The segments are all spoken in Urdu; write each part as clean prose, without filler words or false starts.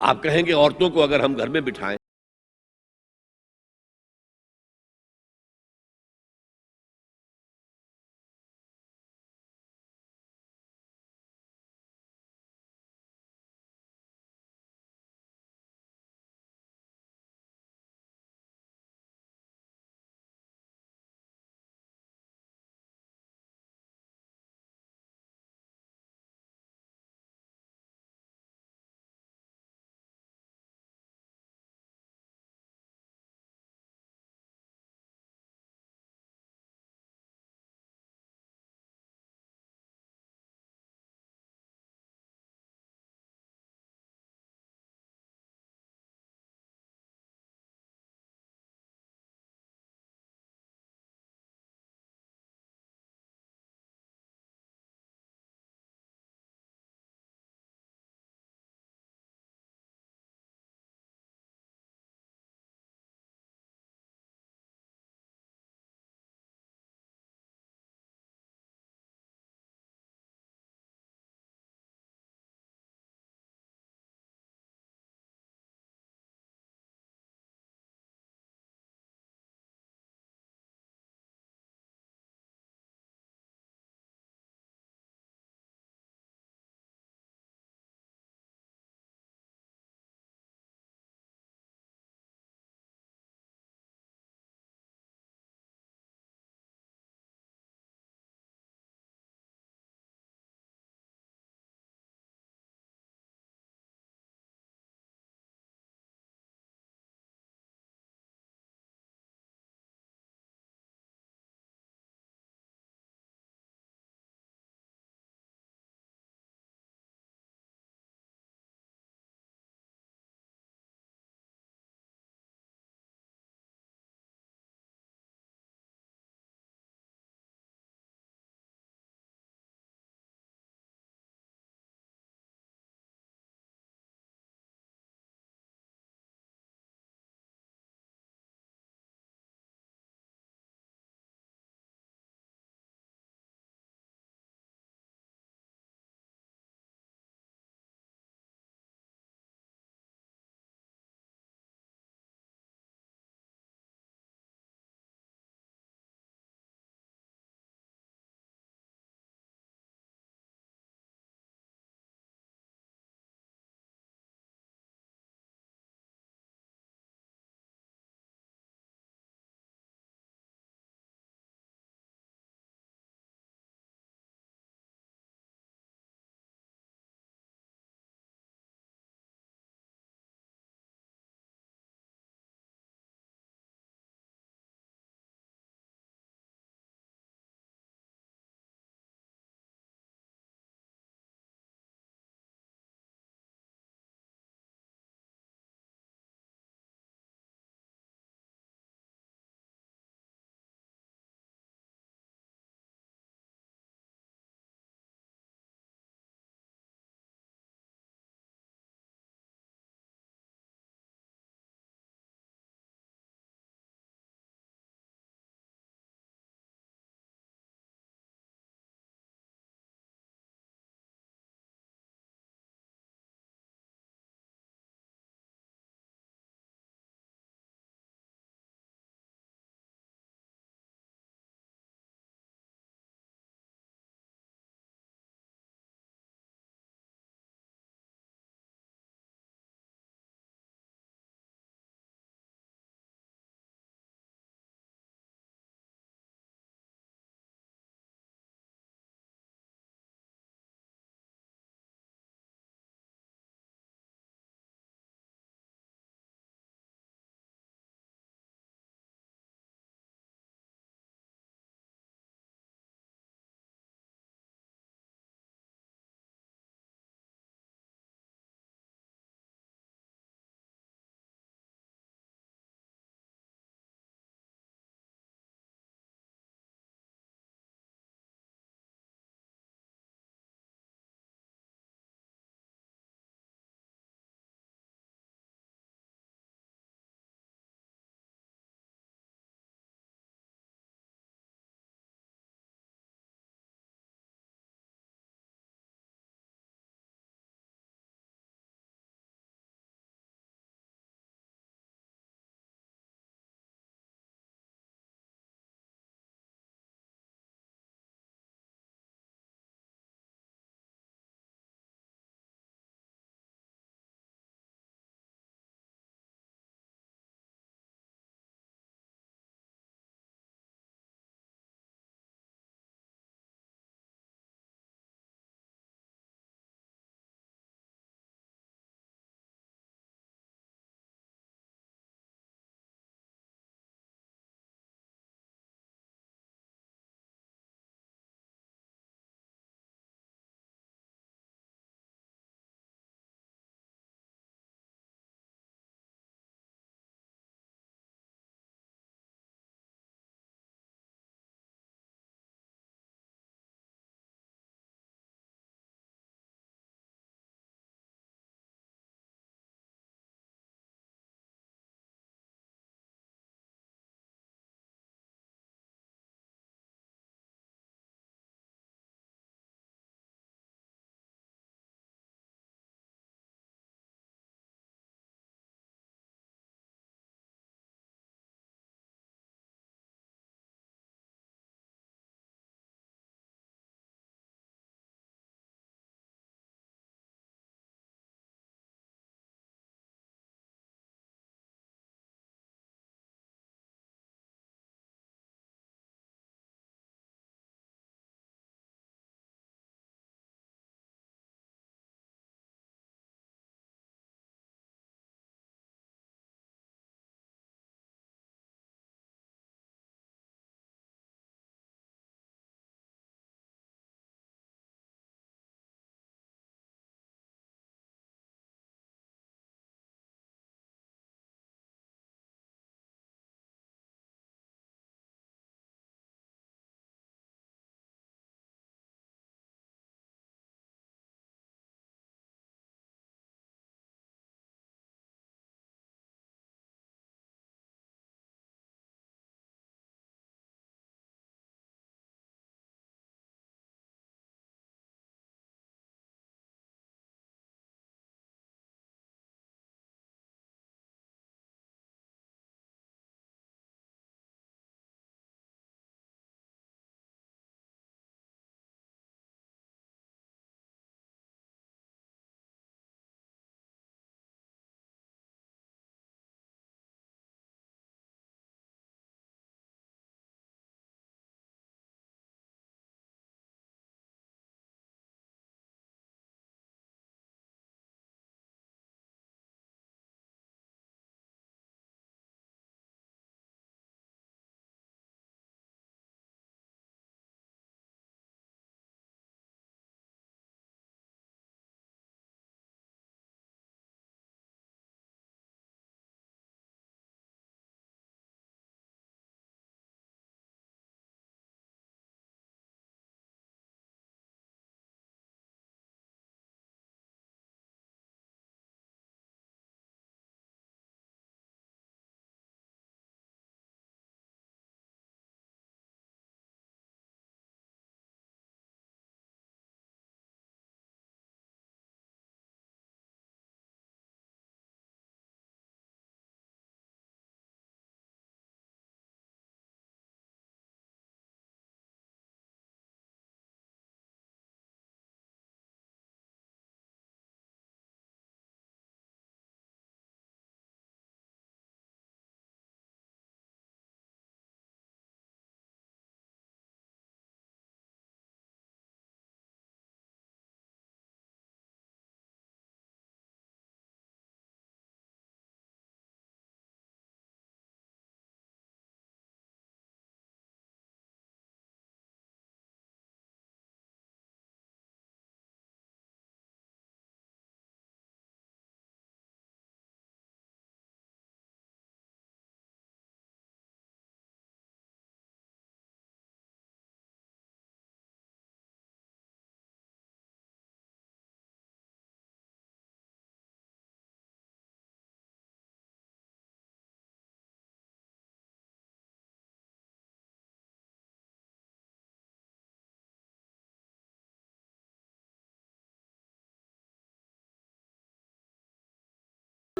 آپ کہیں کہ عورتوں کو اگر ہم گھر میں بٹھائیں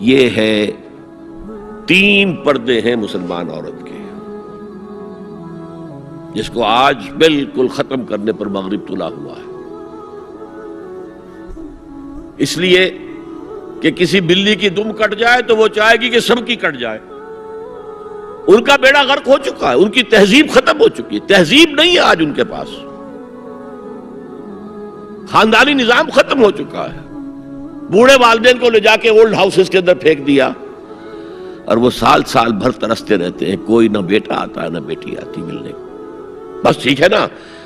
یہ ہے 3 پردے ہیں مسلمان عورت کے، جس کو آج بالکل ختم کرنے پر مغرب تلا ہوا ہے، اس لیے کہ کسی بلی کی دم کٹ جائے تو وہ چاہے گی کہ سب کی کٹ جائے۔ ان کا بیڑا غرق ہو چکا ہے، ان کی تہذیب ختم ہو چکی ہے، تہذیب نہیں ہے آج ان کے پاس، خاندانی نظام ختم ہو چکا ہے۔ بوڑھے والدین کو لے جا کے اولڈ ہاؤسز کے اندر پھینک دیا، اور وہ سال بھر ترستے رہتے ہیں، کوئی نہ بیٹا آتا ہے نہ بیٹی آتی ملنے کو۔ بس ٹھیک ہے نا،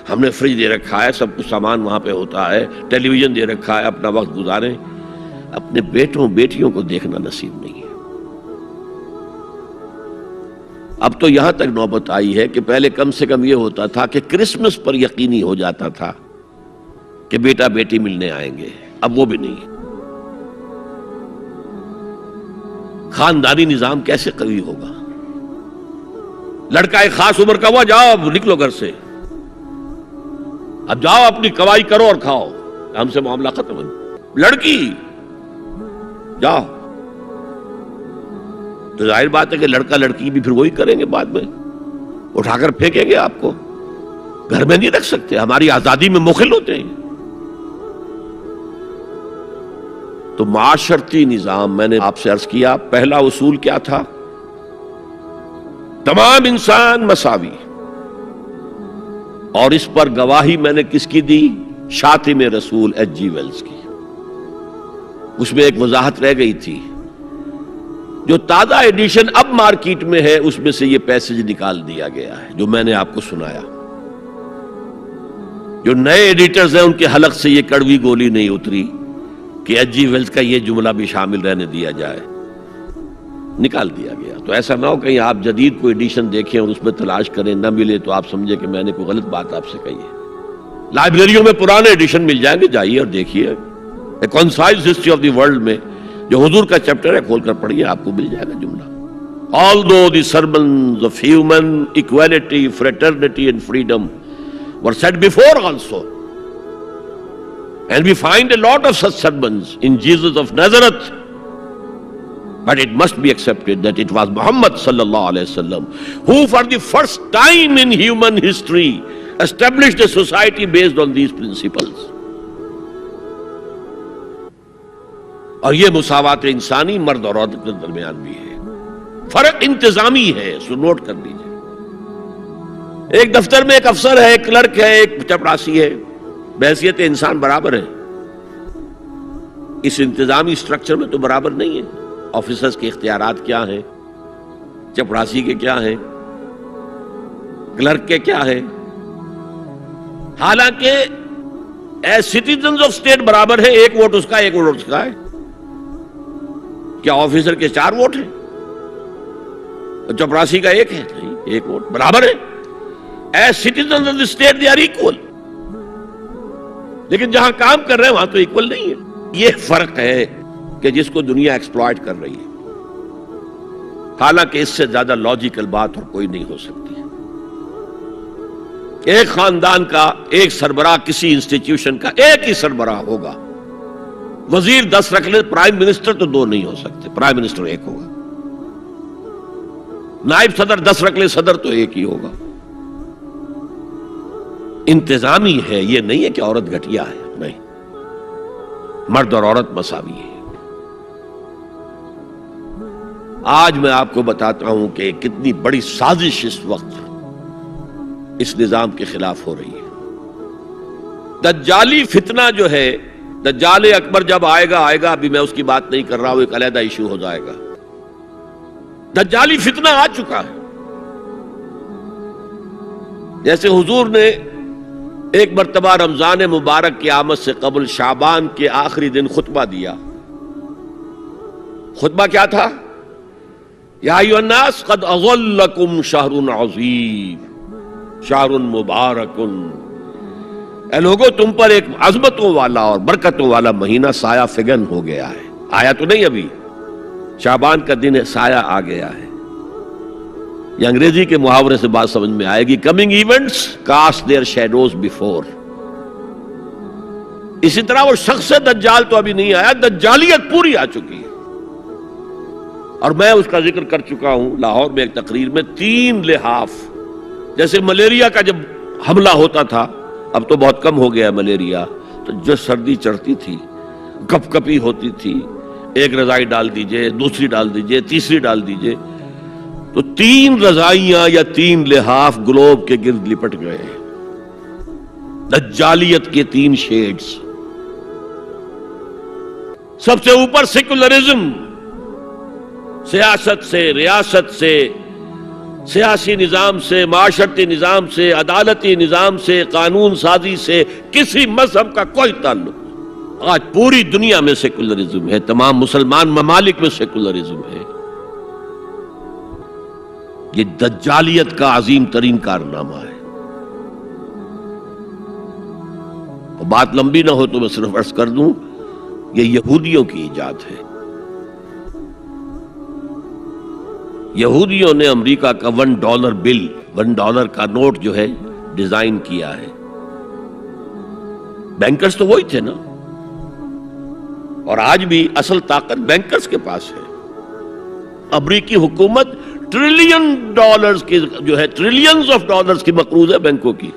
ہم نے فریج دے رکھا ہے، سب کچھ سامان وہاں پہ ہوتا ہے، ٹیلی ویژن دے رکھا ہے، اپنا وقت گزاریں، اپنے بیٹوں بیٹیوں کو دیکھنا نصیب نہیں ہے۔ اب تو یہاں تک نوبت آئی ہے کہ پہلے کم سے کم یہ ہوتا تھا کہ کرسمس پر یقینی ہو جاتا تھا کہ بیٹا بیٹی ملنے آئیں گے، اب وہ بھی نہیں ہے۔ خاندانی نظام کیسے قوی ہوگا؟ لڑکا ایک خاص عمر کا ہوا، جاؤ اب نکلو گھر سے، اب جاؤ اپنی کمائی کرو اور کھاؤ، ہم سے معاملہ ختم ہے۔ لڑکی جاؤ، تو ظاہر بات ہے کہ لڑکا لڑکی بھی پھر وہی کریں گے، بعد میں اٹھا کر پھینکیں گے آپ کو، گھر میں نہیں رکھ سکتے، ہماری آزادی میں مخل ہوتے ہیں۔ تو معاشرتی نظام، میں نے آپ سے عرض کیا، پہلا اصول کیا تھا؟ تمام انسان مساوی، اور اس پر گواہی میں نے کس کی دی؟ شاتم رسول H.G. ویلز کی۔ اس میں ایک وضاحت رہ گئی تھی، جو تازہ ایڈیشن اب مارکیٹ میں ہے اس میں سے یہ پیسج نکال دیا گیا ہے جو میں نے آپ کو سنایا۔ جو نئے ایڈیٹرز ہیں ان کے حلق سے یہ کڑوی گولی نہیں اتری کہ H.G. ویلز کا یہ جملہ بھی شامل رہنے دیا جائے، نکال دیا گیا۔ تو ایسا نہ ہو کہیں آپ جدید کوئی ایڈیشن دیکھیں اور اس میں تلاش کریں، نہ ملے تو آپ سمجھے کہ میں نے کوئی غلط بات آپ سے کہی ہے۔ لائبریریوں میں پرانے ایڈیشن مل جائیں گے، جائیے اور دیکھیے، A concise history of the world میں جو حضور کا چیپٹر ہے کھول کر پڑھیے، آپ کو مل جائے گا جملہ۔ Although the sermons of human equality, fraternity and freedom were said before also, and we find a lot of such sermons in Jesus of Nazareth, but it must be accepted that it was Muhammad sallallahu alaihi wasallam who for the first time in human history established a society based on these principles. اور یہ مساوات انسانی مرد اور عورت کے درمیان بھی ہے، فرق انتظامی ہے، سو نوٹ کر لیجیے۔ ایک دفتر میں ایک افسر ہے، ایک کلرک ہے، ایک چپراسی ہے، بحیثیت انسان برابر ہے۔ اس انتظامی سٹرکچر میں تو برابر نہیں ہے۔ آفیسرز کے اختیارات کیا ہیں، چپراسی کے کیا ہیں، کلرک کے کیا ہیں، حالانکہ ایز سٹیزنز آف اسٹیٹ برابر ہے، ایک ووٹ اس کا، ایک ووٹ اس کا ہے۔ کیا آفیسر کے 4 ووٹ ہیں اور چپراسی کا 1 ہے؟ نہیں، 1 ووٹ برابر ہے۔ As citizens of the state they are equal, لیکن جہاں کام کر رہے ہیں وہاں تو ایکول نہیں ہے۔ یہ فرق ہے کہ جس کو دنیا ایکسپلائٹ کر رہی ہے، حالانکہ اس سے زیادہ لاجیکل بات اور کوئی نہیں ہو سکتی۔ ایک خاندان کا ایک سربراہ، کسی انسٹیٹیوشن کا ایک ہی سربراہ ہوگا، وزیر 10 رکھ لے، پرائم منسٹر تو 2 نہیں ہو سکتے، پرائم منسٹر 1 ہوگا، نائب صدر 10 رکھ لے، صدر تو 1 ہی ہوگا۔ انتظامی ہے، یہ نہیں ہے کہ عورت گھٹیا ہے، نہیں، مرد اور عورت مساوی ہے۔ آج میں آپ کو بتاتا ہوں کہ کتنی بڑی سازش اس وقت اس نظام کے خلاف ہو رہی ہے۔ دجالی فتنہ جو ہے، دجال اکبر جب آئے گا، ابھی میں اس کی بات نہیں کر رہا ہوں، ایک علیحدہ ایشو ہو جائے گا۔ دجالی فتنہ آ چکا ہے۔ جیسے حضور نے ایک مرتبہ رمضان مبارک کی آمد سے قبل شعبان کے آخری دن خطبہ دیا۔ خطبہ کیا تھا؟ یا ایھا الناس قد اظلکم شہر عظیم شہر مبارک، اے لوگو تم پر ایک عظمتوں والا اور برکتوں والا مہینہ سایہ فگن ہو گیا ہے۔ آیا تو نہیں ابھی، شعبان کا دن ہے، سایہ آ گیا ہے۔ یہ انگریزی کے محاورے سے بات سمجھ میں آئے گی، coming events cast their shadows before. اسی طرح وہ شخص دجال تو ابھی نہیں آیا، دجالیت پوری آ چکی ہے۔ اور میں اس کا ذکر کر چکا ہوں لاہور میں ایک تقریر میں، 3 لحاف، جیسے ملیریا کا جب حملہ ہوتا تھا، اب تو بہت کم ہو گیا ملیریا، تو جو سردی چڑھتی تھی، کپ کپی ہوتی تھی، ایک رضائی ڈال دیجئے، دوسری ڈال دیجئے، تیسری ڈال دیجئے، تو 3 رضائیاں یا 3 لحاف گلوب کے گرد لپٹ گئے، دجالیت کے 3 شیڈز۔ سب سے اوپر سیکولرزم، سیاست سے، ریاست سے، سیاسی نظام سے، معاشرتی نظام سے، عدالتی نظام سے، قانون سازی سے کسی مذہب کا کوئی تعلق نہیں۔ آج پوری دنیا میں سیکولرزم ہے، تمام مسلمان ممالک میں سیکولرزم ہے۔ یہ دجالیت کا عظیم ترین کارنامہ ہے۔ بات لمبی نہ ہو تو میں صرف عرض کر دوں، یہ یہودیوں کی ایجاد ہے۔ یہودیوں نے امریکہ کا $1 بل، $1 کا نوٹ جو ہے ڈیزائن کیا ہے۔ بینکرز تو وہی تھے نا، اور آج بھی اصل طاقت بینکرز کے پاس ہے۔ امریکی حکومت $1 کی جو ہے ٹریلینز آف ڈالرز کی مقروض ہے بینکوں کی،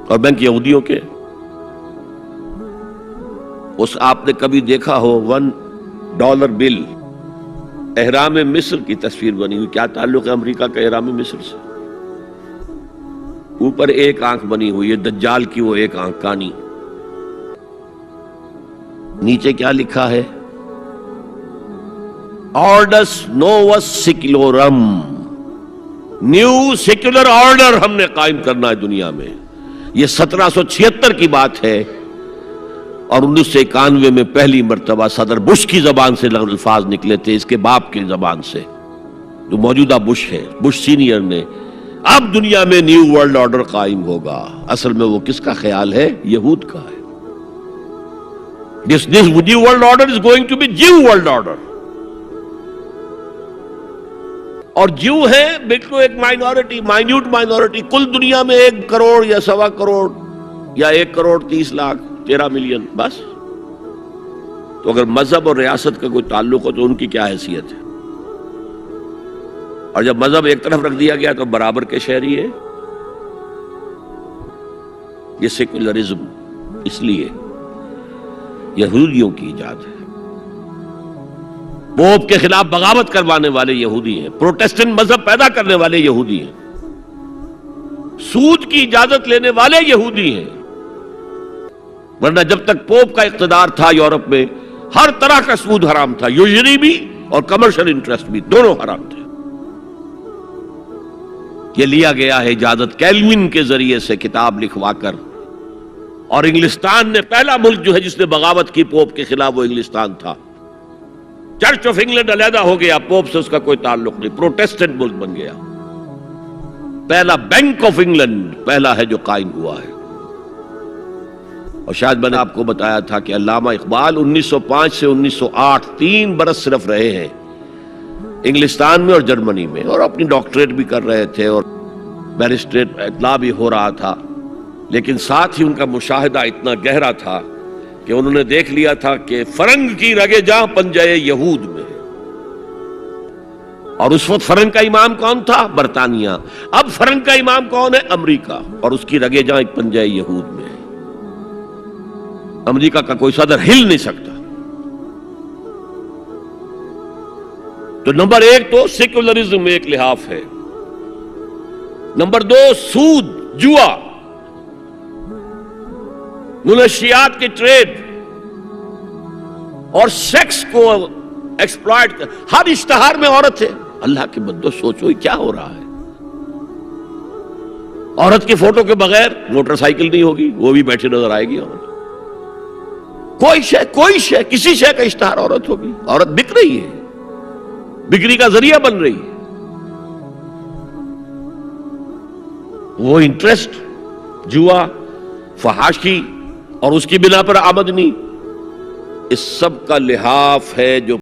اور بینک یہودیوں کے۔ اس آپ نے کبھی دیکھا ہو $1 بل، احرام مصر کی تصویر بنی ہوئی؟ کیا تعلق ہے امریکہ کا احرام مصر سے؟ اوپر ایک آنکھ بنی ہوئی ہے دجال کی، وہ ایک آنکھ کانی۔ نیچے کیا لکھا ہے؟ آرڈس نووس سیکولورم، نیو سیکولر آرڈر ہم نے قائم کرنا ہے دنیا میں۔ یہ 1776 کی بات ہے، اور 1991 میں پہلی مرتبہ صدر بش کی زبان سے الفاظ نکلے تھے، اس کے باپ کی زبان سے، جو موجودہ بش ہے، بش سینئر نے۔ اب دنیا میں نیو ورلڈ آرڈر قائم ہوگا۔ اصل میں وہ کس کا خیال ہے؟ یہود کا ہے۔ This new world order is going to be Jew world order۔ اور جو ہے بالکل ایک مائنورٹی، مائنیوٹ مائنورٹی، کل دنیا میں 1 کروڑ یا 1.25 کروڑ یا 1.30 کروڑ 13 ملین بس۔ تو اگر مذہب اور ریاست کا کوئی تعلق ہو تو ان کی کیا حیثیت ہے؟ اور جب مذہب ایک طرف رکھ دیا گیا تو برابر کے شہری ہے۔ یہ سیکولرزم اس لیے یہودیوں کی ایجاد ہے۔ پوپ کے خلاف بغاوت کروانے والے یہودی ہیں، پروٹیسٹنٹ مذہب پیدا کرنے والے یہودی ہیں، سود کی اجازت لینے والے یہودی ہیں۔ ورنہ جب تک پوپ کا اقتدار تھا یورپ میں، ہر طرح کا سود حرام تھا، یوزری بھی اور کمرشل انٹرسٹ بھی، دونوں حرام تھے۔ یہ لیا گیا ہے اجازت کیلوین کے ذریعے سے کتاب لکھوا کر، اور انگلستان نے پہلا ملک جو ہے جس نے بغاوت کی پوپ کے خلاف، وہ انگلستان تھا۔ چرچ آف انگلینڈ علیحدہ ہو گیا، پوپ سے اس کا کوئی تعلق نہیں، پروٹیسٹنٹ ملک بن گیا۔ پہلا بینک آف انگلینڈ پہلا ہے جو قائم ہوا ہے۔ اور شاید میں نے آپ کو بتایا تھا کہ علامہ اقبال 1905 سے 1908 3 برس صرف رہے ہیں انگلستان میں اور جرمنی میں، اور اپنی ڈاکٹریٹ بھی کر رہے تھے اور بیرسٹریٹ اطلاع بھی ہو رہا تھا، لیکن ساتھ ہی ان کا مشاہدہ اتنا گہرا تھا کہ انہوں نے دیکھ لیا تھا کہ فرنگ کی رگے جاں پنجے یہود میں، اور اس وقت فرنگ کا امام کون تھا؟ برطانیہ۔ اب فرنگ کا امام کون ہے؟ امریکہ، اور اس کی رگے جاں ایک پنجے یہود میں ہے۔ امریکہ کا کوئی صدر ہل نہیں سکتا۔ تو نمبر 1 تو سیکولرزم ایک لحاف ہے، نمبر 2 سود، جوا، منشیات کی ٹریڈ، اور سیکس کو ایکسپلائٹ کر۔ ہر اشتہار میں عورت ہے۔ اللہ کے بندو سوچو یہ کیا ہو رہا ہے؟ عورت کی فوٹو کے بغیر موٹر سائیکل نہیں ہوگی، وہ بھی بیٹھے نظر آئے گی عورت۔ کوئی شے کسی شے کا اشتہار عورت ہوگی۔ عورت بک رہی ہے، بکری کا ذریعہ بن رہی ہے۔ وہ انٹرسٹ، جوا، فحاشی اور اس کی بنا پر آمدنی، اس سب کا لحاف ہے جو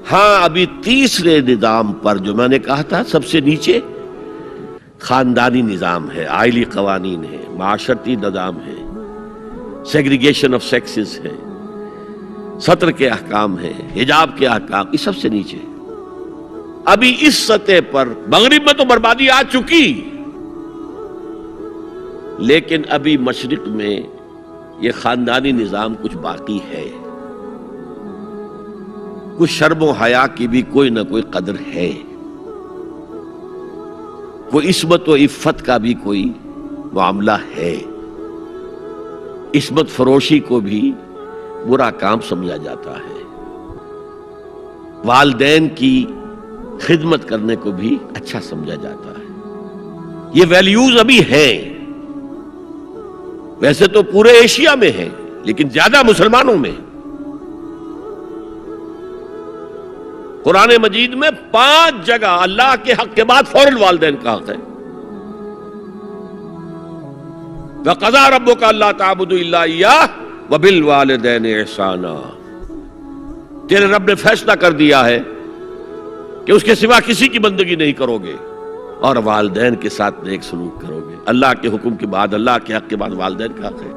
ہاں ابھی تیسرے نظام پر جو میں نے کہا تھا سب سے نیچے، خاندانی نظام ہے، آئلی قوانین ہے، معاشرتی نظام ہے، سیگریگیشن آف سیکسز ہے، سطر کے احکام ہیں، حجاب کے احکام، یہ سب سے نیچے. ابھی اس سطح پر مغرب میں تو بربادی آ چکی، لیکن ابھی مشرق میں یہ خاندانی نظام کچھ باقی ہے. کچھ شرم و حیا کی بھی کوئی نہ کوئی قدر ہے، کوئی عصمت و عفت کا بھی کوئی معاملہ ہے. عصمت فروشی کو بھی برا کام سمجھا جاتا ہے، والدین کی خدمت کرنے کو بھی اچھا سمجھا جاتا ہے. یہ ویلیوز ابھی ہیں، ویسے تو پورے ایشیا میں ہیں لیکن زیادہ مسلمانوں میں. قرآن مجید میں 5 جگہ اللہ کے حق کے بعد فوراً والدین کا حق ہے. وَقَضَىٰ رَبُّكَ أَلَّا تَعْبُدُوا إِلَّا إِيَّاهُ وَبِالْوَالِدَيْنِ إِحْسَانًا. تیرے رب نے فیصلہ کر دیا ہے کہ اس کے سوا کسی کی بندگی نہیں کرو گے اور والدین کے ساتھ نیک سلوک کرو گے. اللہ کے حکم کے بعد، اللہ کے حق کے بعد والدین کا حق ہے.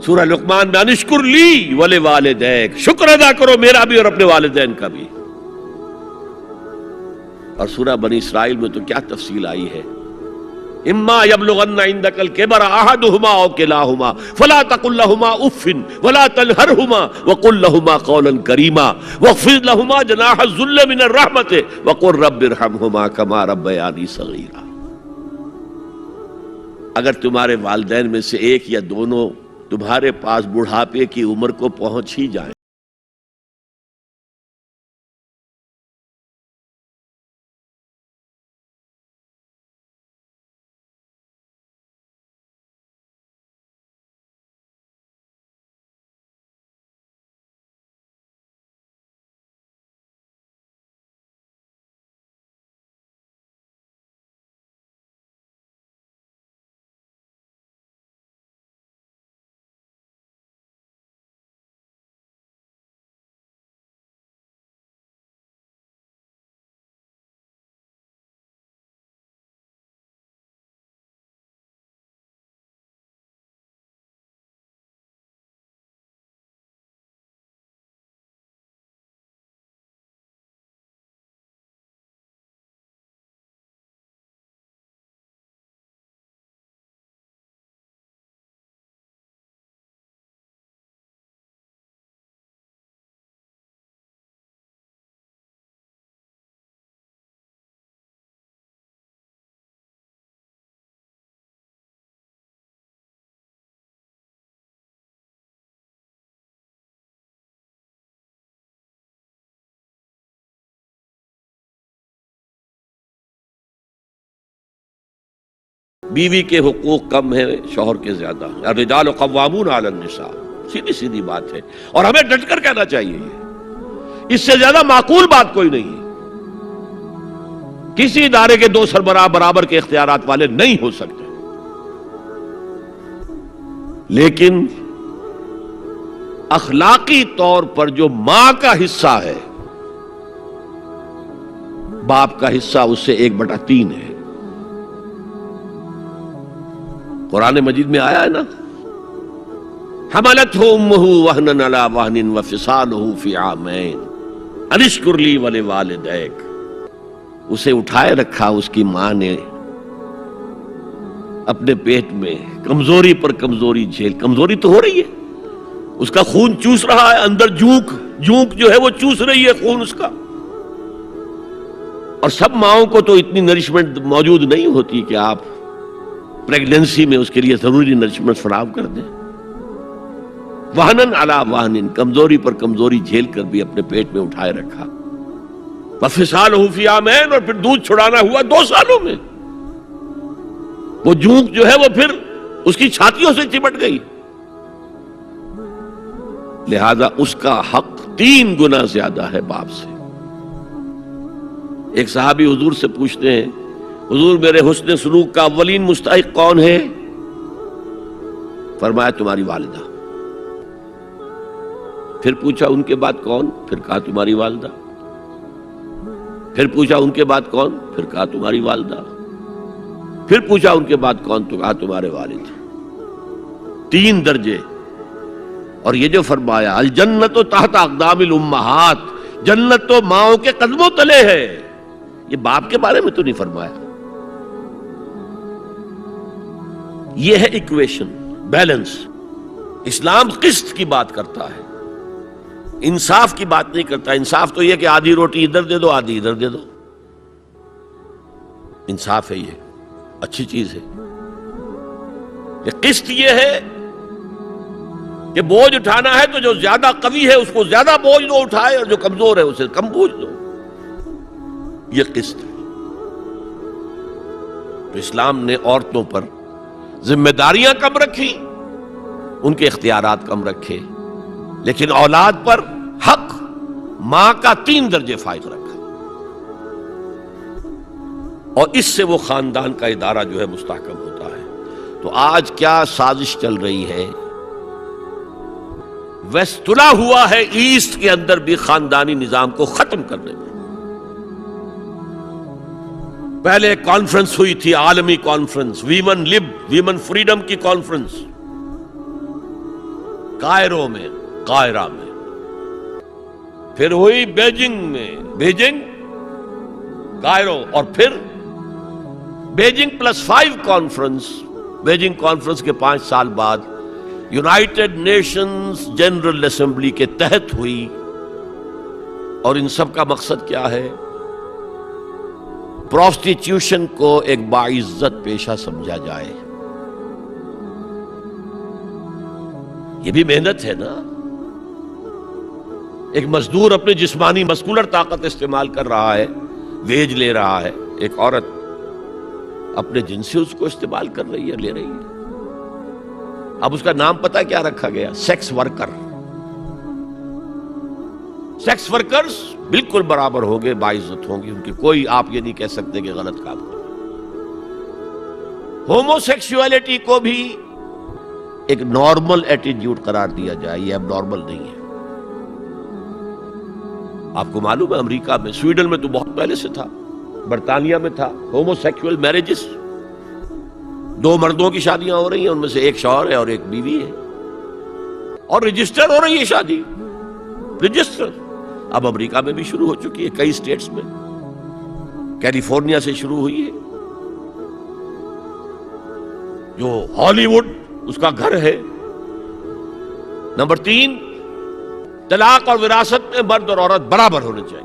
سورہ لقمان میں انشکر لی ولوالدیک، شکر ادا کرو میرا بھی اور اپنے والدین کا بھی. اور سورہ بنی اسرائیل میں تو کیا تفصیل آئی ہے. اما یبلغن عندک الکبر احدہما او کلاہما فلا تقل لهما اف ولا تنہرهما وقل لهما قولا کریما واخفض لهما جناح الذل من الرحمۃ وقل رب ارحمهما كما ربیانی صغیرا. اگر تمہارے والدین میں سے ایک یا دونوں تمہارے پاس بڑھاپے کی عمر کو پہنچ ہی جائیں بیوی کے حقوق کم ہیں، شوہر کے زیادہ ہیں. الرجال قوامون علی النساء، سیدھی سیدھی بات ہے اور ہمیں ڈٹ کر کہنا چاہیے. اس سے زیادہ معقول بات کوئی نہیں ہے. کسی ادارے کے 2 سربراہ برابر کے اختیارات والے نہیں ہو سکتے، لیکن اخلاقی طور پر جو ماں کا حصہ ہے، باپ کا حصہ اس سے 1/3 ہے. قرآن مجید میں آیا ہے نا، حملتہ امہ وہنا علی وہن وفصالہ فی عامین ان اشکر لی ولوالدیک. اسے اٹھائے رکھا اس کی ماں نے اپنے پیٹ میں، کمزوری پر کمزوری جھیل. کمزوری تو ہو رہی ہے، اس کا خون چوس رہا ہے اندر، جونک جو ہے وہ چوس رہی ہے خون اس کا. اور سب ماؤں کو تو اتنی نرشمنٹ موجود نہیں ہوتی کہ آپ پریگننسی میں اس کے لیے ضروری نرشمنٹ فراہم کر دیں. وہنن علی وہن، کمزوری پر کمزوری جھیل کر بھی اپنے پیٹ میں اٹھائے رکھا. وفصالہ فی عامین، اور پھر دودھ چھڑانا ہوا 2 سالوں میں. وہ جونک جو ہے وہ پھر اس کی چھاتیوں سے چپٹ گئی. لہذا اس کا حق 3 گنا زیادہ ہے باپ سے. ایک صحابی حضور سے پوچھتے ہیں، حضور میرے حسن سلوک کا اولین مستحق کون ہے؟ فرمایا تمہاری والدہ. پھر پوچھا ان کے بعد کون؟ پھر کہا تمہاری والدہ. پھر پوچھا ان کے بعد کون؟ پھر کہا تمہاری والدہ. پھر پوچھا ان کے بعد کون؟ تو کہا تمہارے والد. 3 درجے. اور یہ جو فرمایا الجنت تحت اقدام الامہات، جنت تو ماؤں کے قدموں تلے ہے، یہ باپ کے بارے میں تو نہیں فرمایا. یہ ہے ایکویشن، بیلنس. اسلام قسط کی بات کرتا ہے، انصاف کی بات نہیں کرتا. انصاف تو یہ کہ آدھی روٹی ادھر دے دو آدھی ادھر دے دو، انصاف ہے، یہ اچھی چیز ہے. یہ قسط یہ ہے کہ بوجھ اٹھانا ہے تو جو زیادہ قوی ہے اس کو زیادہ بوجھ دو اٹھائے، اور جو کمزور ہے اسے کم بوجھ دو. یہ قسط ہے. تو اسلام نے عورتوں پر ذمہ داریاں کم رکھی، ان کے اختیارات کم رکھے، لیکن اولاد پر حق ماں کا 3 درجے فائق رکھا. اور اس سے وہ خاندان کا ادارہ جو ہے مستحکم ہوتا ہے. تو آج کیا سازش چل رہی ہے؟ ویسٹ تلا ہوا ہے ایسٹ کے اندر بھی خاندانی نظام کو ختم کرنے میں. پہلے ایک کانفرنس ہوئی تھی، عالمی کانفرنس، ویمن لب، ویمن فریڈم کی کانفرنس، کائرو میں، قاہرہ میں. پھر ہوئی بیجنگ میں، بیجنگ، کائرو، اور پھر بیجنگ +5 کانفرنس. بیجنگ کانفرنس کے 5 سال بعد یونائٹڈ نیشنز جنرل اسمبلی کے تحت ہوئی. اور ان سب کا مقصد کیا ہے؟ پروسٹیٹیوشن کو ایک باعزت پیشہ سمجھا جائے. یہ بھی محنت ہے نا. ایک مزدور اپنے جسمانی مسکولر طاقت استعمال کر رہا ہے، ویج لے رہا ہے. ایک عورت اپنے جن سے اس کو استعمال کر رہی ہے، لے رہی ہے. اب اس کا نام پتہ کیا رکھا گیا؟ Sex worker. سیکس ورکرز بالکل برابر ہوں گے، باعزت ہوں گے ان کی. کوئی آپ یہ نہیں کہہ سکتے کہ غلط کام کرے. ہومو سیکسولیٹی کو بھی ایک نارمل ایٹیٹیوڈ قرار دیا جائے، یہ اب نارمل نہیں ہے. آپ کو معلوم ہے امریکہ میں، سویڈن میں تو بہت پہلے سے تھا، برطانیہ میں تھا، ہومو سیکسول میرجز. 2 مردوں کی شادیاں ہو رہی ہیں، ان میں سے ایک شوہر ہے اور ایک بیوی ہے، اور رجسٹر ہو رہی ہے شادی، رجسٹر. اب امریکہ میں بھی شروع ہو چکی ہے، کئی سٹیٹس میں. کیلیفورنیا سے شروع ہوئی ہے، جو ہالی ووڈ اس کا گھر ہے. نمبر 3، طلاق اور وراثت میں مرد اور عورت برابر ہونے چاہیے.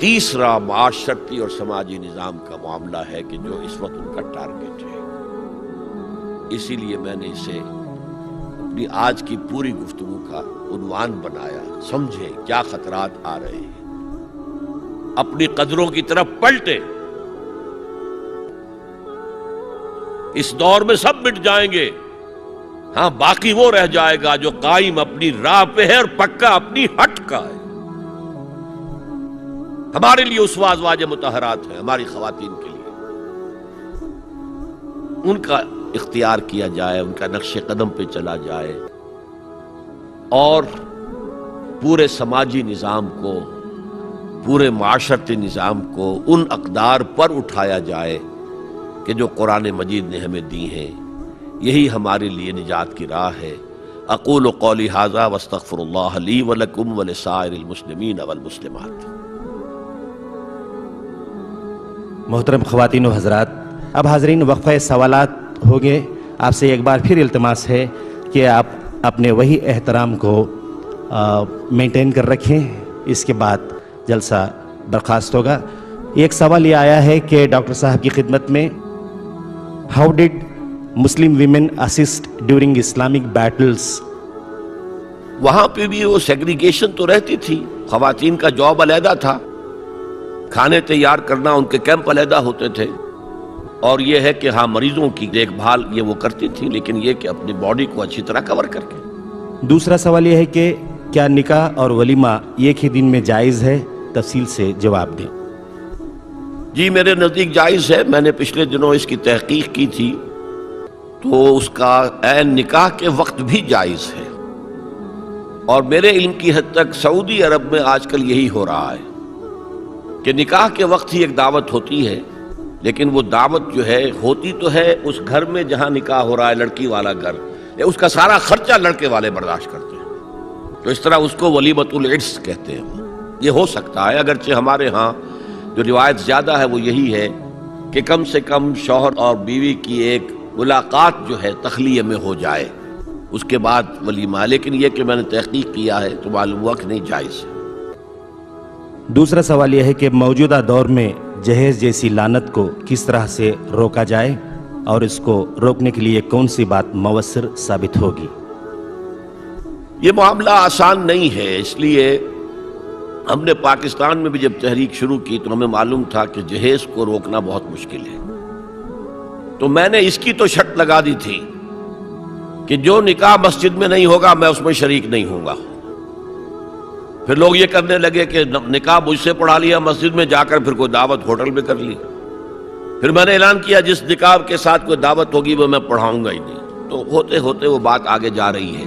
تیسرا معاشرتی اور سماجی نظام کا معاملہ ہے کہ جو اس وقت ان کا ٹارگٹ ہے. اسی لیے میں نے اسے اپنی آج کی پوری گفتگو کا عنوان بنایا. سمجھیں کیا خطرات آ رہے ہیں، اپنی قدروں کی طرف پلٹیں. اس دور میں سب مٹ جائیں گے، ہاں باقی وہ رہ جائے گا جو قائم اپنی راہ پہ ہے اور پکا اپنی ہٹ کا ہے. ہمارے لیے اسوہ ازواج مطہرات ہیں، ہماری خواتین کے لیے ان کا اختیار کیا جائے، ان کا نقش قدم پہ چلا جائے اور پورے سماجی نظام کو، پورے معاشرتی نظام کو ان اقدار پر اٹھایا جائے کہ جو قرآن مجید نے ہمیں دی ہیں. یہی ہمارے لیے نجات کی راہ ہے. اقول قولی ھذا واستغفر اللہ لی ولکم ولسائر المسلمین والمسلمات. محترم خواتین و حضرات، اب حاضرین وقفہ سوالات ہوگے. آپ سے ایک بار پھر التماس ہے کہ آپ اپنے وہی احترام کو مینٹین کر رکھیں. اس کے بعد جلسہ برخاست ہوگا. ایک سوال یہ آیا ہے کہ ڈاکٹر صاحب کی خدمت میں، how did Muslim women assist during Islamic Beatles? وہاں پہ بھی وہ سیگریگیشن تو رہتی تھی. خواتین کا جاب علیحدہ تھا، کھانے تیار کرنا ان کے کیمپ علیحدہ ہوتے تھے، اور یہ ہے کہ ہاں مریضوں کی دیکھ بھال یہ وہ کرتی تھی، لیکن یہ کہ اپنی باڈی کو اچھی طرح کور کر کے. دوسرا سوال یہ ہے کہ کیا نکاح اور ولیمہ ایک ہی دن میں جائز ہے؟ تفصیل سے جواب دیں. جی میرے نزدیک جائز ہے. میں نے پچھلے دنوں اس کی تحقیق کی تھی تو اس کا عین نکاح کے وقت بھی جائز ہے، اور میرے علم کی حد تک سعودی عرب میں آج کل یہی ہو رہا ہے کہ نکاح کے وقت ہی ایک دعوت ہوتی ہے، لیکن وہ دعوت جو ہے ہوتی تو ہے اس گھر میں جہاں نکاح ہو رہا ہے، لڑکی والا گھر، اس کا سارا خرچہ لڑکے والے برداشت کرتے ہیں. تو اس طرح اس کو ولیمۃ العرس کہتے ہیں. یہ ہو سکتا ہے، اگرچہ ہمارے ہاں جو روایت زیادہ ہے وہ یہی ہے کہ کم سے کم شوہر اور بیوی کی ایک ملاقات جو ہے تخلیہ میں ہو جائے، اس کے بعد ولیمہ. لیکن یہ کہ میں نے تحقیق کیا ہے تو معلوم ہوا کہ نہیں جائز ہے. دوسرا سوال یہ ہے کہ موجودہ دور میں جہیز جیسی لعنت کو کس طرح سے روکا جائے، اور اس کو روکنے کے لیے کون سی بات مؤثر ثابت ہوگی؟ یہ معاملہ آسان نہیں ہے. اس لیے ہم نے پاکستان میں بھی جب تحریک شروع کی تو ہمیں معلوم تھا کہ جہیز کو روکنا بہت مشکل ہے. تو میں نے اس کی تو شرط لگا دی تھی کہ جو نکاح مسجد میں نہیں ہوگا میں اس میں شریک نہیں ہوں گا. پھر لوگ یہ کرنے لگے کہ نکاح مجھ سے پڑھا لیا مسجد میں جا کر، پھر کوئی دعوت ہوٹل میں کر لی. پھر میں نے اعلان کیا جس نکاح کے ساتھ کوئی دعوت ہوگی وہ میں پڑھاؤں گا ہی نہیں. تو ہوتے ہوتے وہ بات آگے جا رہی ہے.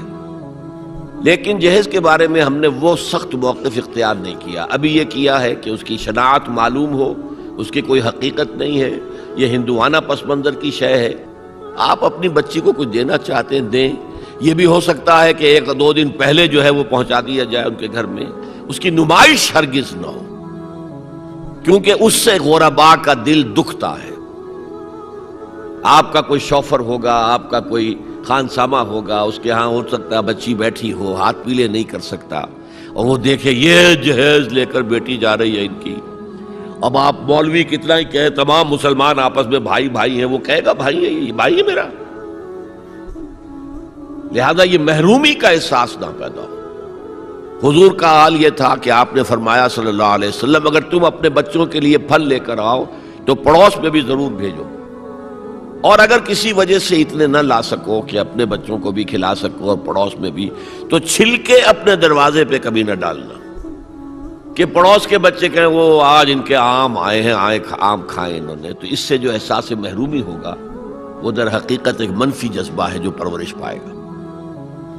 لیکن جہیز کے بارے میں ہم نے وہ سخت موقف اختیار نہیں کیا. ابھی یہ کیا ہے کہ اس کی شناعت معلوم ہو، اس کی کوئی حقیقت نہیں ہے، یہ ہندوانہ پس منظر کی شے ہے. آپ اپنی بچی کو کچھ دینا چاہتے ہیں دیں. یہ بھی ہو سکتا ہے کہ 1-2 دن پہلے جو ہے وہ پہنچا دیا جائے ان کے گھر میں. اس کی نمائش ہرگز نہ ہو، کیونکہ اس سے غرباء کا دل دکھتا ہے. آپ کا کوئی شوفر ہوگا، آپ کا کوئی خانسامہ ہوگا، اس کے ہاں ہو سکتا ہے بچی بیٹھی ہو، ہاتھ پیلے نہیں کر سکتا، اور وہ دیکھے یہ جہیز لے کر بیٹی جا رہی ہے ان کی. اب آپ مولوی کتنا ہی کہے، تمام مسلمان آپس میں بھائی بھائی ہیں، وہ کہے گا بھائی ہے یہ بھائی ہے میرا. لہذا یہ محرومی کا احساس نہ پیدا ہو. حضور کا حال یہ تھا کہ آپ نے فرمایا صلی اللہ علیہ وسلم، اگر تم اپنے بچوں کے لیے پھل لے کر آؤ تو پڑوس میں بھی ضرور بھیجو، اور اگر کسی وجہ سے اتنے نہ لا سکو کہ اپنے بچوں کو بھی کھلا سکو اور پڑوس میں بھی، تو چھلکے اپنے دروازے پہ کبھی نہ ڈالنا کہ پڑوس کے بچے کہیں وہ آج ان کے آم آئے ہیں، آم کھائیں انہوں نے. تو اس سے جو احساس محرومی ہوگا وہ در حقیقت ایک منفی جذبہ ہے جو پرورش پائے گا.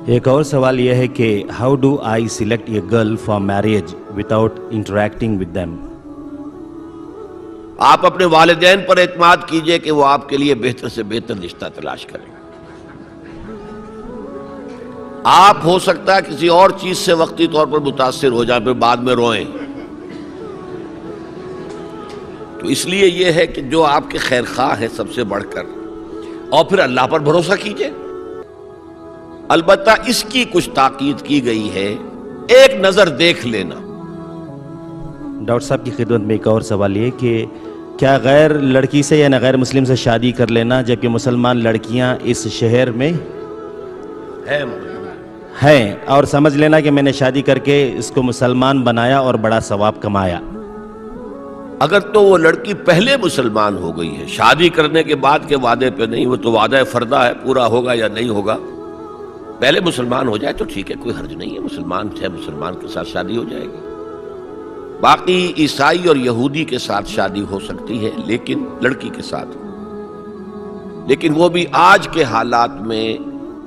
ایک اور سوال یہ ہے کہ how do I select a girl for marriage without interacting with them? آپ اپنے والدین پر اعتماد کیجئے کہ وہ آپ کے لیے بہتر سے بہتر رشتہ تلاش کریں. آپ ہو سکتا ہے کسی اور چیز سے وقتی طور پر متاثر ہو جائیں، پھر بعد میں روئیں. تو اس لیے یہ ہے کہ جو آپ کے خیر خواہ ہیں سب سے بڑھ کر، اور پھر اللہ پر بھروسہ کیجئے. البتہ اس کی کچھ تاکید کی گئی ہے، ایک نظر دیکھ لینا. ڈاکٹر صاحب کی خدمت میں ایک اور سوال یہ کہ کیا غیر لڑکی سے یا غیر مسلم سے شادی کر لینا جبکہ مسلمان لڑکیاں اس شہر میں ہیں اور سمجھ لینا کہ میں نے شادی کر کے اس کو مسلمان بنایا اور بڑا ثواب کمایا؟ اگر تو وہ لڑکی پہلے مسلمان ہو گئی ہے، شادی کرنے کے بعد کے وعدے پہ نہیں، وہ تو وعدہ فرضہ ہے، پورا ہوگا یا نہیں ہوگا، پہلے مسلمان ہو جائے تو ٹھیک ہے، کوئی حرج نہیں ہے، مسلمان ہے، مسلمان کے ساتھ شادی ہو جائے گی۔ باقی عیسائی اور یہودی کے ساتھ شادی ہو سکتی ہے، لیکن لڑکی کے ساتھ، لیکن وہ بھی آج کے حالات میں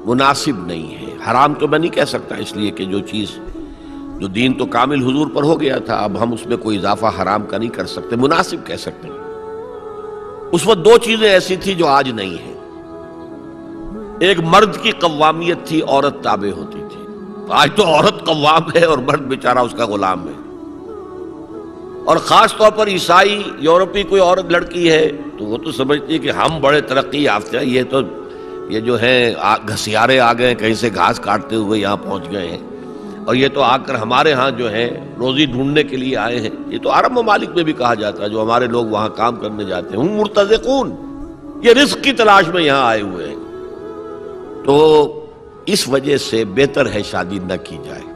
مناسب نہیں ہے۔ حرام تو میں نہیں کہہ سکتا، اس لیے کہ جو دین تو کامل حضور پر ہو گیا تھا، اب ہم اس میں کوئی اضافہ حرام کا نہیں کر سکتے، مناسب کہہ سکتے ہیں۔ اس وقت دو چیزیں ایسی تھی جو آج نہیں ہیں، ایک مرد کی قوامیت تھی، عورت تابع ہوتی تھی، آج تو عورت قوام ہے اور مرد بیچارہ اس کا غلام ہے۔ اور خاص طور پر عیسائی یورپی کوئی عورت لڑکی ہے تو وہ تو سمجھتی ہے کہ ہم بڑے ترقی یافتہ ہیں، یہ جو ہیں گھسیارے آ گئے، کہیں سے گھاس کاٹتے ہوئے یہاں پہنچ گئے ہیں، اور یہ تو آ کر ہمارے ہاں جو ہے روزی ڈھونڈنے کے لیے آئے ہیں۔ یہ تو عرب ممالک میں بھی کہا جاتا ہے، جو ہمارے لوگ وہاں کام کرنے جاتے ہیں، ہم مرتزقون، یہ رزق کی تلاش میں یہاں آئے ہوئے ہیں۔ تو اس وجہ سے بہتر ہے شادی نہ کی جائے۔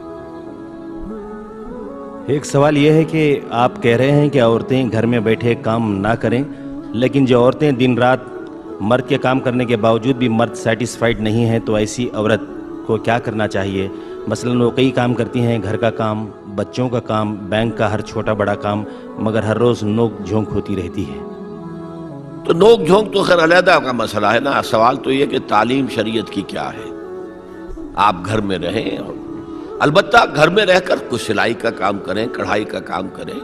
ایک سوال یہ ہے کہ آپ کہہ رہے ہیں کہ عورتیں گھر میں بیٹھے کام نہ کریں، لیکن جو عورتیں دن رات مرد کے کام کرنے کے باوجود بھی مرد سیٹسفائیڈ نہیں ہیں تو ایسی عورت کو کیا کرنا چاہیے؟ مثلاً وہ کئی کام کرتی ہیں، گھر کا کام، بچوں کا کام، بینک کا ہر چھوٹا بڑا کام، مگر ہر روز نوک جھونک ہوتی رہتی ہے۔ تو نوک جھونک تو خیر علیحدہ کا مسئلہ ہے نا، سوال تو یہ کہ تعلیم شریعت کی کیا ہے۔ آپ گھر میں رہیں، اور البتہ گھر میں رہ کر کچھ سلائی کا کام کریں، کڑھائی کا کام کریں،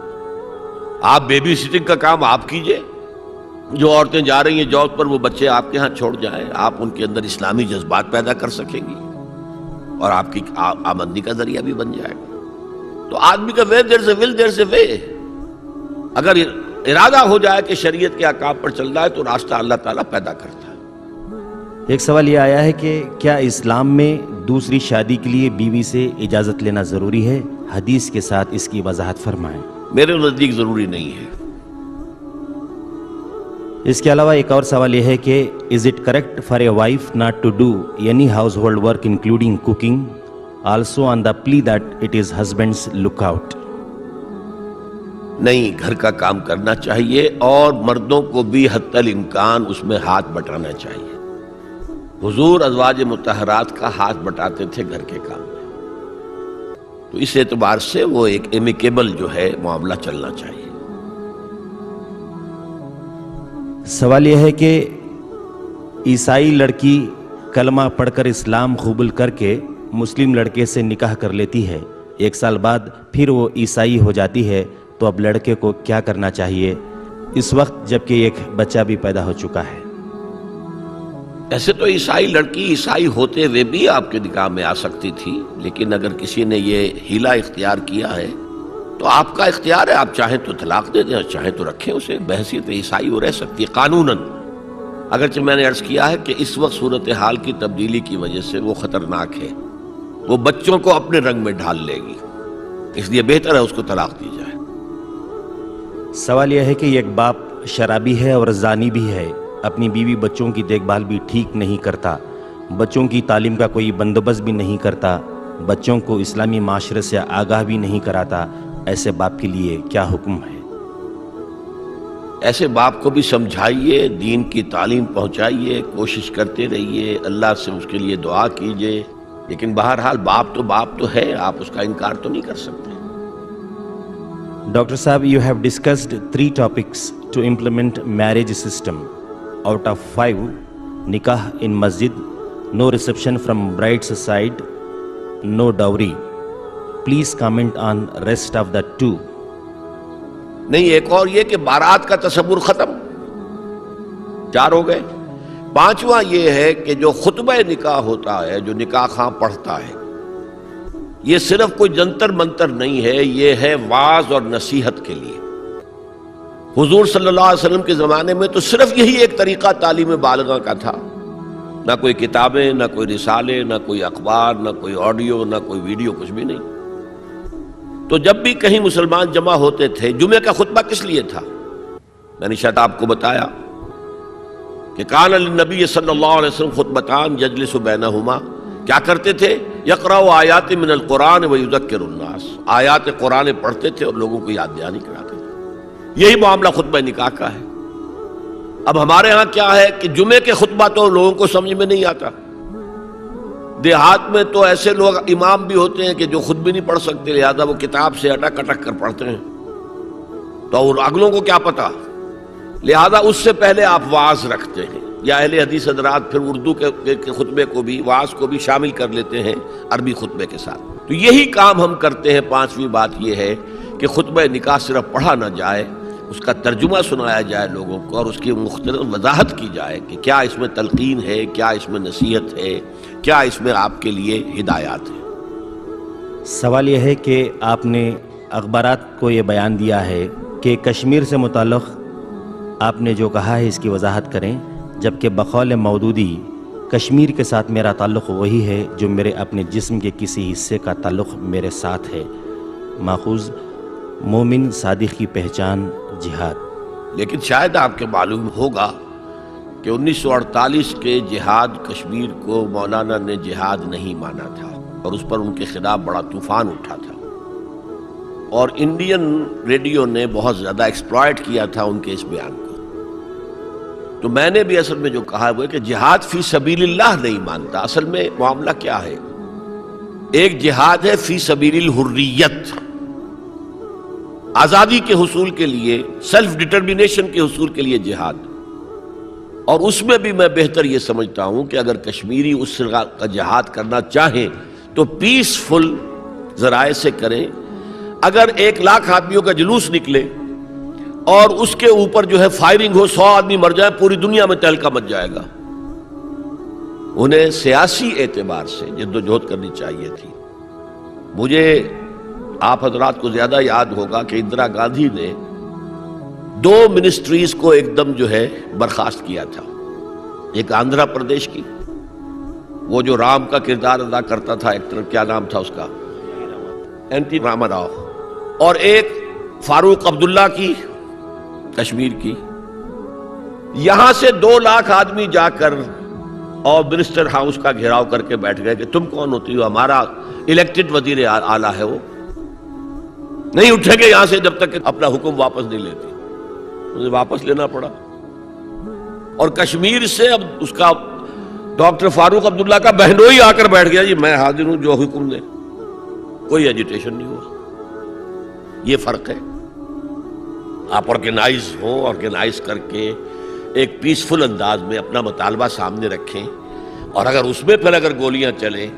آپ بیبی سٹنگ کا کام آپ کیجئے، جو عورتیں جا رہی ہیں جاب پر وہ بچے آپ کے ہاں چھوڑ جائیں، آپ ان کے اندر اسلامی جذبات پیدا کر سکیں گی اور آپ کی آمدنی کا ذریعہ بھی بن جائے گا۔ تو آدمی کا وے دیر سے ول دیر سے وے، اگر ارادہ ہو جائے کہ شریعت کے احکام پر چل رہا ہے تو راستہ اللہ تعالیٰ پیدا کرتا ہے۔ ایک سوال یہ آیا ہے کہ کیا اسلام میں دوسری شادی کے لیے بیوی سے اجازت لینا ضروری ہے؟ حدیث کے ساتھ اس کی وضاحت فرمائیں۔ میرے نزدیک ضروری نہیں ہے۔ اس کے علاوہ ایک اور سوال یہ ہے کہ is it correct for a wife not to do any household work including cooking also on the plea that it is husband's lookout? نہیں، گھر کا کام کرنا چاہیے اور مردوں کو بھی حتی الامکان اس میں ہاتھ بٹانا چاہیے۔ حضور ازواج مطہرات کا ہاتھ بٹاتے تھے گھر کے کام میں، تو اس اعتبار سے وہ ایک ایمیکیبل جو ہے معاملہ چلنا چاہیے۔ سوال یہ ہے کہ عیسائی لڑکی کلمہ پڑھ کر اسلام قبول کر کے مسلم لڑکے سے نکاح کر لیتی ہے، 1 سال بعد پھر وہ عیسائی ہو جاتی ہے، تو اب لڑکے کو کیا کرنا چاہیے اس وقت جبکہ ایک بچہ بھی پیدا ہو چکا ہے؟ ایسے تو عیسائی لڑکی عیسائی ہوتے ہوئے بھی آپ کے نکاح میں آ سکتی تھی، لیکن اگر کسی نے یہ ہیلہ اختیار کیا ہے تو آپ کا اختیار ہے، آپ چاہیں تو طلاق دے دیں اور چاہیں تو رکھیں اسے، بحیثیت عیسائی وہ رہ سکتی ہے قانوناً۔ اگرچہ میں نے عرض کیا ہے کہ اس وقت صورتحال کی تبدیلی کی وجہ سے وہ خطرناک ہے، وہ بچوں کو اپنے رنگ میں ڈھال لے گی، اس لیے بہتر ہے اس کو طلاق دی جائے۔ سوال یہ ہے کہ ایک باپ شرابی ہے اور زانی بھی ہے، اپنی بیوی بچوں کی دیکھ بھال بھی ٹھیک نہیں کرتا، بچوں کی تعلیم کا کوئی بندوبست بھی نہیں کرتا، بچوں کو اسلامی معاشرے سے آگاہ بھی نہیں کراتا، ایسے باپ کے لیے کیا حکم ہے؟ ایسے باپ کو بھی سمجھائیے، دین کی تعلیم پہنچائیے، کوشش کرتے رہیے، اللہ سے اس کے لیے دعا کیجیے، لیکن بہرحال باپ تو ہے، آپ اس کا انکار تو نہیں کر سکتے۔ ڈاکٹر صاحب، you have discussed 3 topics to implement marriage system. Out of 5, nikah in masjid, no reception from bride's side, no dowry. Please comment on rest of the 2. نہیں، ایک اور یہ کہ بارات کا تصور ختم، 4 ہو گئے۔ 5واں یہ ہے کہ جو خطبہ نکاح ہوتا ہے، جو نکاح خواں پڑھتا ہے، یہ صرف کوئی جنتر منتر نہیں ہے، یہ ہے واعظ اور نصیحت کے لیے۔ حضور صلی اللہ علیہ وسلم کے زمانے میں تو صرف یہی ایک طریقہ تعلیم بالغہ کا تھا، نہ کوئی کتابیں، نہ کوئی رسالے، نہ کوئی اخبار، نہ کوئی آڈیو، نہ کوئی ویڈیو، کچھ بھی نہیں۔ تو جب بھی کہیں مسلمان جمع ہوتے تھے جمعے کا خطبہ کس لیے تھا؟ میں نے شاید آپ کو بتایا کہ کان للنبی صلی اللہ علیہ وسلم خطبتان یجلس بینہما، کیا کرتے تھے؟ یقرأ آیات من القرآن ویذکر الناس، آیات قرآن پڑھتے تھے اور لوگوں کو یاد دہانی کراتے تھے۔ یہی معاملہ خطبہ نکاح کا ہے۔ اب ہمارے ہاں کیا ہے کہ جمعے کے خطبہ تو لوگوں کو سمجھ میں نہیں آتا، دیہات میں تو ایسے لوگ امام بھی ہوتے ہیں کہ جو خود بھی نہیں پڑھ سکتے، لہذا وہ کتاب سے اٹک اٹک کر پڑھتے ہیں، تو اگلوں کو کیا پتا، لہذا اس سے پہلے آپ وعظ رکھتے ہیں، یا اہل حدیث حضرات پھر اردو کے خطبے کو بھی، وعظ کو بھی شامل کر لیتے ہیں عربی خطبے کے ساتھ۔ تو یہی کام ہم کرتے ہیں۔ پانچویں بات یہ ہے کہ خطبہ نکاح صرف پڑھا نہ جائے، اس کا ترجمہ سنایا جائے لوگوں کو، اور اس کی مختلف وضاحت کی جائے کہ کیا اس میں تلقین ہے، کیا اس میں نصیحت ہے، کیا اس میں آپ کے لیے ہدایات ہے۔ سوال یہ ہے کہ آپ نے اخبارات کو یہ بیان دیا ہے کہ کشمیر سے متعلق آپ نے جو کہا ہے اس کی وضاحت کریں، جبکہ بقول مودودی کشمیر کے ساتھ میرا تعلق وہی ہے جو میرے اپنے جسم کے کسی حصے کا تعلق میرے ساتھ ہے، ماخوذ مومن صادق کی پہچان جہاد۔ لیکن شاید آپ کے معلوم ہوگا کہ 1948 کے جہاد کشمیر کو مولانا نے جہاد نہیں مانا تھا، اور اس پر ان کے خلاف بڑا طوفان اٹھا تھا، اور انڈین ریڈیو نے بہت زیادہ ایکسپلائٹ کیا تھا ان کے اس بیان کو۔ تو میں نے بھی اصل میں جو کہا ہے وہ کہ جہاد فی سبیل اللہ نہیں مانتا۔ اصل میں معاملہ کیا ہے؟ ایک جہاد ہے فی سبیل الحریت، آزادی کے حصول کے لیے، سیلف ڈٹرمنیشن کے حصول کے لیے جہاد، اور اس میں بھی میں بہتر یہ سمجھتا ہوں کہ اگر کشمیری اس طرح کا جہاد کرنا چاہیں تو پیسفل ذرائع سے کریں۔ اگر 1,00,000 آدمیوں کا جلوس نکلے اور اس کے اوپر جو ہے فائرنگ ہو، 100 آدمی مر جائے، پوری دنیا میں تہلکہ مچ جائے گا۔ انہیں سیاسی اعتبار سے جدوجہد کرنی چاہیے تھی۔ مجھے آپ حضرات کو زیادہ یاد ہوگا کہ اندرا گاندھی نے 2 منسٹریز کو ایک دم جو ہے برخاست کیا تھا، ایک آندھرا پردیش کی، وہ جو رام کا کردار ادا کرتا تھا ایکٹر، کیا نام تھا اس کا، این ٹی راما راؤ، اور ایک فاروق عبداللہ کی کشمیر کی۔ یہاں سے 2,00,000 آدمی جا کر اور منسٹر ہاؤس کا گھیراؤ کر کے بیٹھ گئے کہ تم کون ہوتی ہو؟ ہمارا الیکٹڈ وزیر اعلیٰ ہے، وہ نہیں اٹھیں گے یہاں سے جب تک کہ اپنا حکم واپس نہیں لیتی۔ انہیں واپس لینا پڑا، اور کشمیر سے اب اس کا ڈاکٹر فاروق عبداللہ کا بہنوئی آ کر بیٹھ گیا، جی میں حاضر ہوں جو حکم دے، کوئی ایجیٹیشن نہیں ہوا۔ یہ فرق ہے۔ آپ آرگنائز ہوں، آرگنائز کر کے ایک پیسفل انداز میں اپنا مطالبہ سامنے رکھیں، اور اگر اس میں پھر اگر گولیاں چلیں،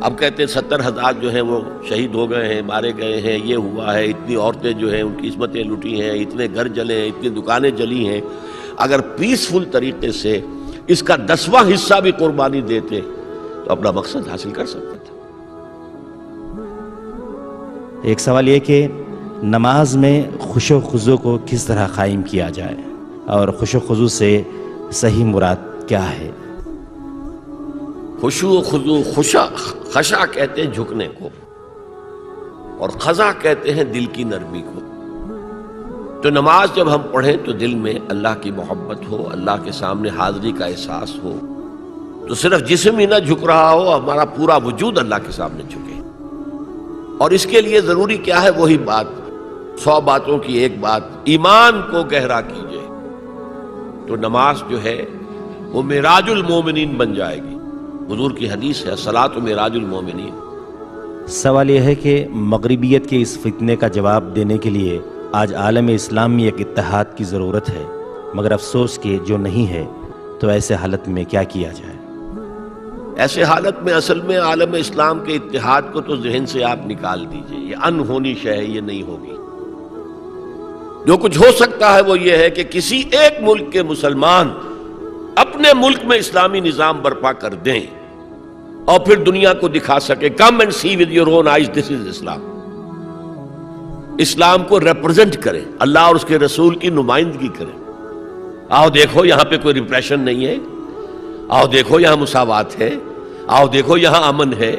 اب کہتے ہیں 70,000 جو ہیں وہ شہید ہو گئے ہیں، مارے گئے ہیں، یہ ہوا ہے، اتنی عورتیں جو ہیں ان کی عصمتیں لوٹی ہیں، اتنے گھر جلے ہیں، اتنی دکانیں جلی ہیں۔ اگر پیسفل طریقے سے اس کا 10واں حصہ بھی قربانی دیتے تو اپنا مقصد حاصل کر سکتے تھے۔ ایک سوال یہ کہ نماز میں خشوع و خضوع کو کس طرح قائم کیا جائے، اور خشوع و خضوع سے صحیح مراد کیا ہے؟ خشوع و خضوع، خشع کہتے ہیں جھکنے کو، اور خضع کہتے ہیں دل کی نرمی کو۔ تو نماز جب ہم پڑھیں تو دل میں اللہ کی محبت ہو، اللہ کے سامنے حاضری کا احساس ہو، تو صرف جسم ہی نہ جھک رہا ہو، ہمارا پورا وجود اللہ کے سامنے جھکے۔ اور اس کے لیے ضروری کیا ہے؟ وہی بات، 100 باتوں کی ایک بات، ایمان کو گہرا کیجئے، تو نماز جو ہے وہ معراج المومنین بن جائے گی۔ حضور کی حدیث ہے الصلاۃ معراج المومنین۔ سوال یہ ہے کہ مغربیت کے اس فتنے کا جواب دینے کے لیے آج عالم اسلام میں ایک اتحاد کی ضرورت ہے، مگر افسوس کہ جو نہیں ہے، تو ایسے حالت میں کیا کیا جائے؟ ایسے حالت میں اصل میں عالم اسلام کے اتحاد کو تو ذہن سے آپ نکال دیجئے، یہ انہونی شے ہے، یہ نہیں ہوگی۔ جو کچھ ہو سکتا ہے وہ یہ ہے کہ کسی ایک ملک کے مسلمان اپنے ملک میں اسلامی نظام برپا کر دیں اور پھر دنیا کو دکھا سکے، come and see with your own eyes this is Islam. اسلام کو ریپرزینٹ کریں، اللہ اور اس کے رسول کی نمائندگی کریں۔ آؤ دیکھو یہاں پہ کوئی ریپریشن نہیں ہے، آؤ دیکھو یہاں مساوات ہے، آؤ دیکھو یہاں امن ہے،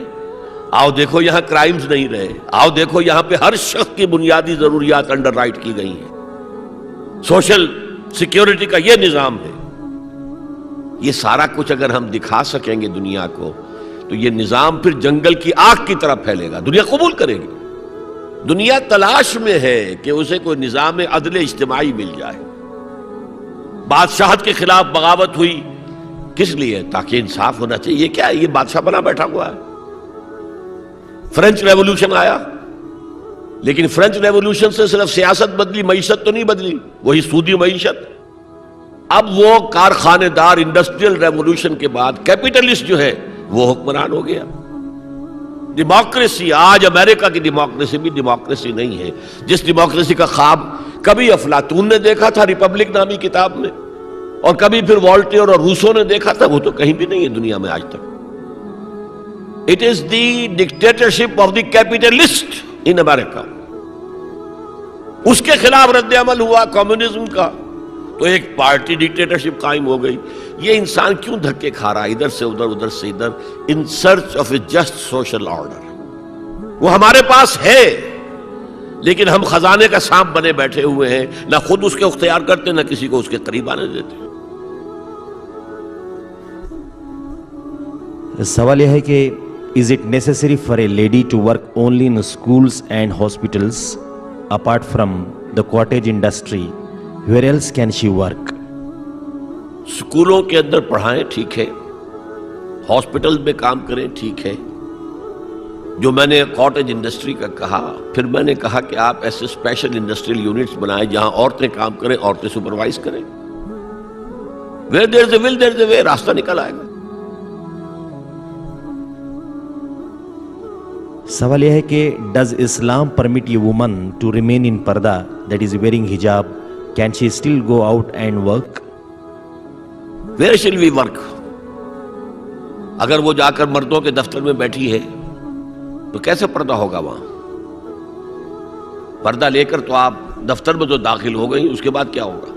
آؤ دیکھو یہاں کرائمز نہیں رہے، آؤ دیکھو یہاں پہ ہر شخص کی بنیادی ضروریات انڈر رائٹ کی گئی ہیں، سوشل سیکیورٹی کا یہ نظام ہے۔ یہ سارا کچھ اگر ہم دکھا سکیں گے دنیا کو تو یہ نظام پھر جنگل کی آگ کی طرح پھیلے گا، دنیا قبول کرے گی۔ دنیا تلاش میں ہے کہ اسے کوئی نظام عدل اجتماعی مل جائے۔ بادشاہت کے خلاف بغاوت ہوئی کس لیے؟ تاکہ انصاف ہونا چاہیے۔ یہ کیا ہے؟ یہ بادشاہ بنا بیٹھا ہوا ہے۔ فرینچ ریولوشن آیا، لیکن فرینچ ریولوشن سے صرف سیاست بدلی، معیشت تو نہیں بدلی، وہی سودی معیشت۔ اب وہ کارخانے دار انڈسٹریل ریولوشن کے بعد کیپیٹلسٹ جو ہے وہ حکمران ہو گیا۔ ڈیموکریسی، آج امریکہ کی ڈیموکریسی بھی ڈیموکریسی نہیں ہے۔ جس ڈیموکریسی کا خواب کبھی افلاطون نے دیکھا تھا ریپبلک نامی کتاب میں، اور کبھی پھر والٹیر اور روسو نے دیکھا تھا، وہ تو کہیں بھی نہیں ہے دنیا میں آج تک۔ It is the dictatorship of the capitalist in America۔ اس کے خلاف رد عمل ہوا کمیونزم کا، تو ایک پارٹی ڈکٹیٹرشپ قائم ہو گئی۔ یہ انسان کیوں دھکے کھا رہا ہے ادھر سے ادھر، ادھر سے ادھر، in search of a just social order? وہ ہمارے پاس ہے، لیکن ہم خزانے کا سانپ بنے بیٹھے ہوئے ہیں، نہ خود اس کے اختیار کرتے، نہ کسی کو اس کے قریب آنے دیتے۔ سوال یہ ہے کہ is it necessary for a lady to work only in schools and hospitals apart from the cottage industry? Where else can she work? سکولوں کے اندر پڑھائیں ٹھیک ہے، ہاسپٹل میں کام کریں ٹھیک ہے۔ جو میں نے کاٹیج انڈسٹری کا کہا، پھر میں نے کہا کہ آپ ایسے اسپیشل انڈسٹریل یونٹس بنائیں جہاں عورتیں کام کریں، عورتیں سپروائز کریں۔ Where there is a will, there is a way، راستہ نکل آئے گا۔ سوال یہ ہے کہ does Islam permit a woman to remain in parda, that is wearing hijab? Can she still go out and work? Where shall we work؟ اگر وہ جا کر مردوں کے دفتر میں بیٹھی ہے تو کیسے پردہ ہوگا وہاں؟ پردہ لے کر تو آپ دفتر میں تو داخل ہو گئی، اس کے بعد کیا ہوگا؟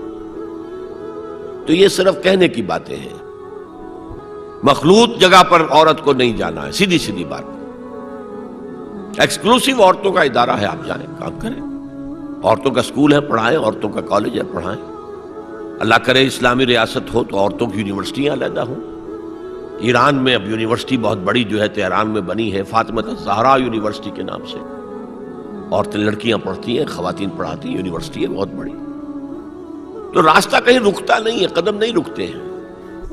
تو یہ صرف کہنے کی باتیں ہیں۔ مخلوط جگہ پر عورت کو نہیں جانا ہے، سیدھی سیدھی بات۔ ایکسکلوسیو عورتوں کا ادارہ ہے، آپ جائیں کام کریں، عورتوں کا سکول ہے پڑھائیں، عورتوں کا کالج ہے پڑھائیں۔ اللہ کرے اسلامی ریاست ہو تو عورتوں کی یونیورسٹیاں علیحدہ ہوں۔ ایران میں اب یونیورسٹی بہت بڑی جو ہے تہران میں بنی ہے، فاطمہ الزہرا یونیورسٹی کے نام سے۔ عورتیں لڑکیاں پڑھتی ہیں، خواتین پڑھاتی ہیں، یونیورسٹی ہے بہت بڑی۔ تو راستہ کہیں رکتا نہیں ہے، قدم نہیں رکتے ہیں۔